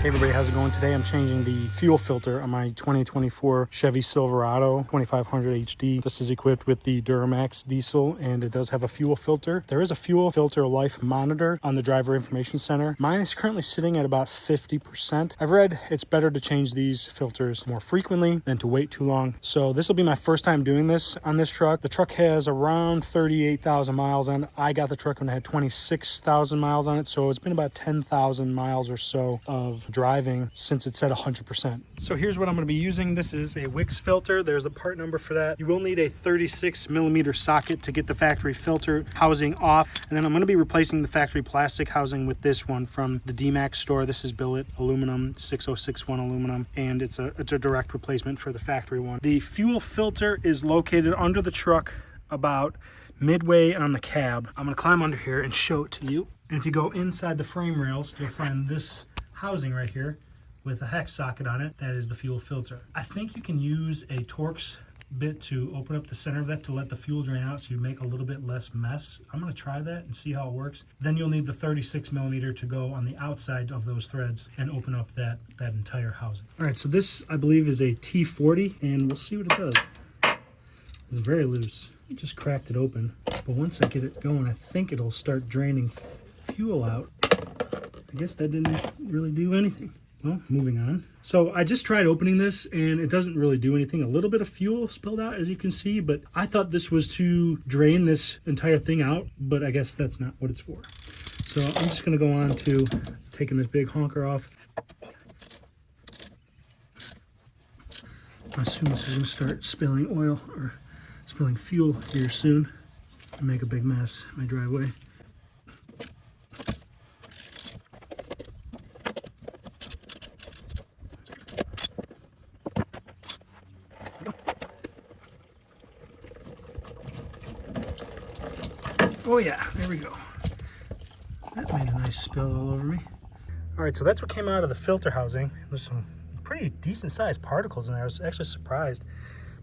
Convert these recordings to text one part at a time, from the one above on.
Hey everybody, how's it going? Today I'm changing the fuel filter on my 2024 Chevy Silverado 2500 HD. This is equipped with the Duramax diesel and it does have a fuel filter. There is a fuel filter life monitor on the driver information center. Mine is currently sitting at about 50%. I've read it's better to change these filters more frequently than to wait too long. So this will be my first time doing this on this truck. The truck has around 38,000 miles on it. I got the truck when it had 26,000 miles on it. So it's been about 10,000 miles or so of driving since it's at 100%. So here's what I'm going to be using. This is a Wix filter. There's a part number for that. You will need a 36mm socket to get the factory filter housing off. And then I'm going to be replacing the factory plastic housing with this one from the D-Max store. This is billet aluminum, 6061 aluminum, and it's a direct replacement for the factory one. The fuel filter is located under the truck about midway on the cab. I'm going to climb under here and show it to you. And if you go inside the frame rails, you'll find this housing right here with a hex socket on it. That is the fuel filter. I think you can use a Torx bit to open up the center of that to let the fuel drain out so you make a little bit less mess. I'm going to try that and see how it works. Then you'll need the 36mm to go on the outside of those threads and open up that entire housing. All right, so this I believe is a T40 and we'll see what it does. It's very loose. I just cracked it open, but once I get it going, I think it'll start draining fuel out. I guess that didn't really do anything. Well, moving on. So I just tried opening this and it doesn't really do anything. A little bit of fuel spilled out, as you can see, but I thought this was to drain this entire thing out, but I guess that's not what it's for. So I'm just gonna go on to taking this big honker off. I assume this is gonna start spilling oil or spilling fuel here soon and make a big mess in my driveway. Oh yeah, there we go. That made a nice spill all over me. All right, so that's what came out of the filter housing. There's some pretty decent sized particles in there. I was actually surprised,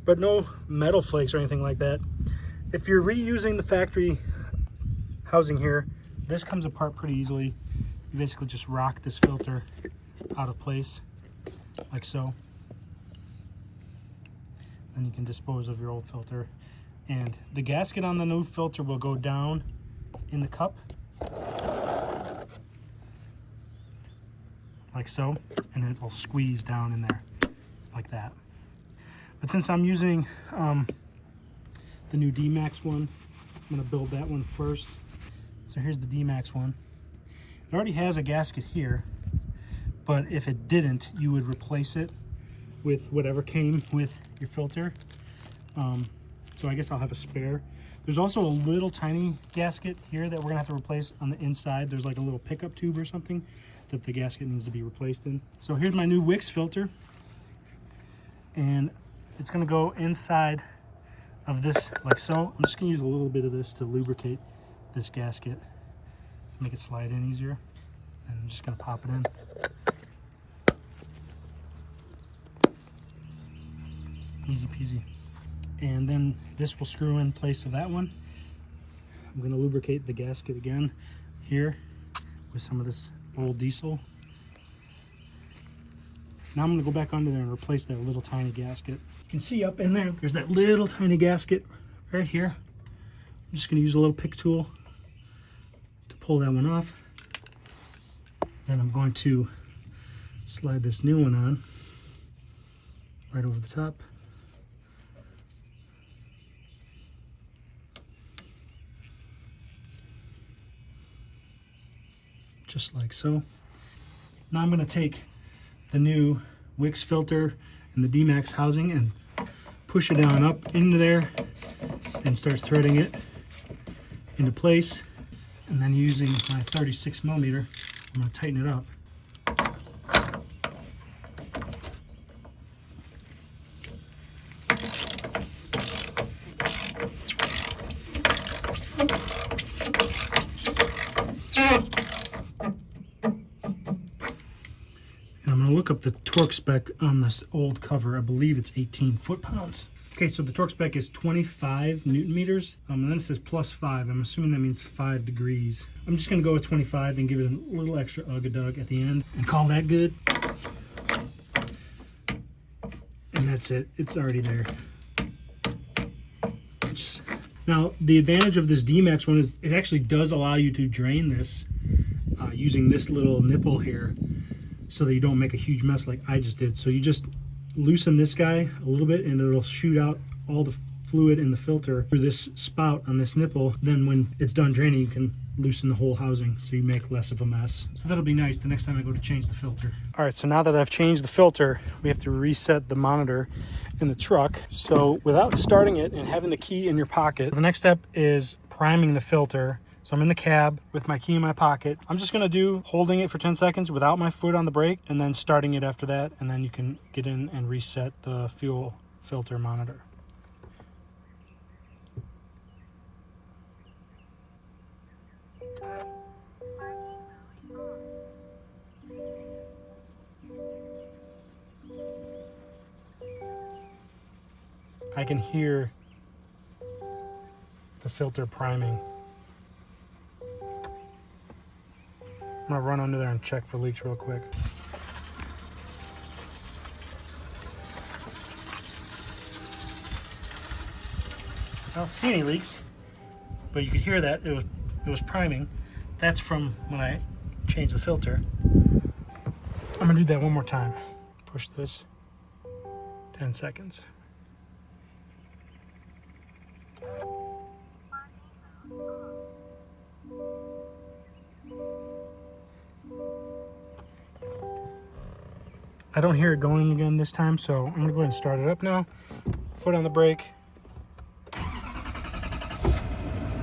but no metal flakes or anything like that. If you're reusing the factory housing here, this comes apart pretty easily. You basically just rock this filter out of place, like so. Then you can dispose of your old filter. And the gasket on the new filter will go down in the cup, like so, and it will squeeze down in there, like that. But since I'm using the new D-Max one, I'm gonna build that one first. So here's the D-Max one. It already has a gasket here, but if it didn't, you would replace it with whatever came with your filter. So I guess I'll have a spare. There's also a little tiny gasket here that we're gonna have to replace on the inside. There's like a little pickup tube or something that the gasket needs to be replaced in. So here's my new Wix filter. And it's gonna go inside of this like so. I'm just gonna use a little bit of this to lubricate this gasket, make it slide in easier. And I'm just gonna pop it in. Easy peasy. And then this will screw in place of that one. I'm gonna lubricate the gasket again here with some of this old diesel. Now I'm gonna go back under there and replace that little tiny gasket. You can see up in there, there's that little tiny gasket right here. I'm just gonna use a little pick tool to pull that one off. Then I'm going to slide this new one on right over the top. Just like so. Now I'm going to take the new Wix filter and the D-Max housing and push it down up into there and start threading it into place. And then using my 36mm, I'm going to tighten it up. I'm going to look up the torque spec on this old cover. I believe it's 18 foot-pounds. Okay, so the torque spec is 25 Newton meters, and then it says +5. I'm assuming that means 5 degrees. I'm just gonna go with 25 and give it a little extra ug-a-dug at the end and call that good. And that's it, it's already there. Now, the advantage of this D-Max one is it actually does allow you to drain this using this little nipple here so that you don't make a huge mess like I just did. So you just loosen this guy a little bit and it'll shoot out all the fluid in the filter through this spout on this nipple. Then when it's done draining, you can loosen the whole housing so you make less of a mess. So that'll be nice the next time I go to change the filter. All right, so now that I've changed the filter, we have to reset the monitor in the truck. So without starting it and having the key in your pocket, the next step is priming the filter. So I'm in the cab with my key in my pocket. I'm just gonna do holding it for 10 seconds without my foot on the brake and then starting it after that, and then you can get in and reset the fuel filter monitor. I can hear the filter priming. I'm gonna run under there and check for leaks real quick. I don't see any leaks, but you could hear that it was priming. That's from when I changed the filter. I'm gonna do that one more time. Push this, 10 seconds. I don't hear it going again this time, so I'm gonna go ahead and start it up now. Foot on the brake.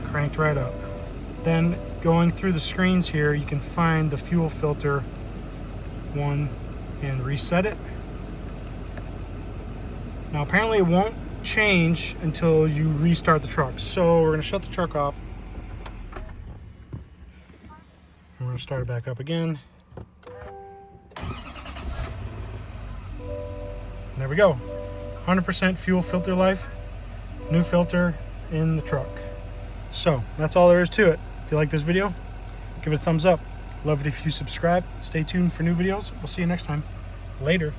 Cranked right up. Then going through the screens here, you can find the fuel filter one and reset it. Now apparently it won't change until you restart the truck. So we're gonna shut the truck off. And we're gonna start it back up again. There we go, 100% fuel filter life, new filter in the truck. So that's all there is to it. If you like this video, give it a thumbs up. Love it if you subscribe. Stay tuned for new videos. We'll see you next time. Later.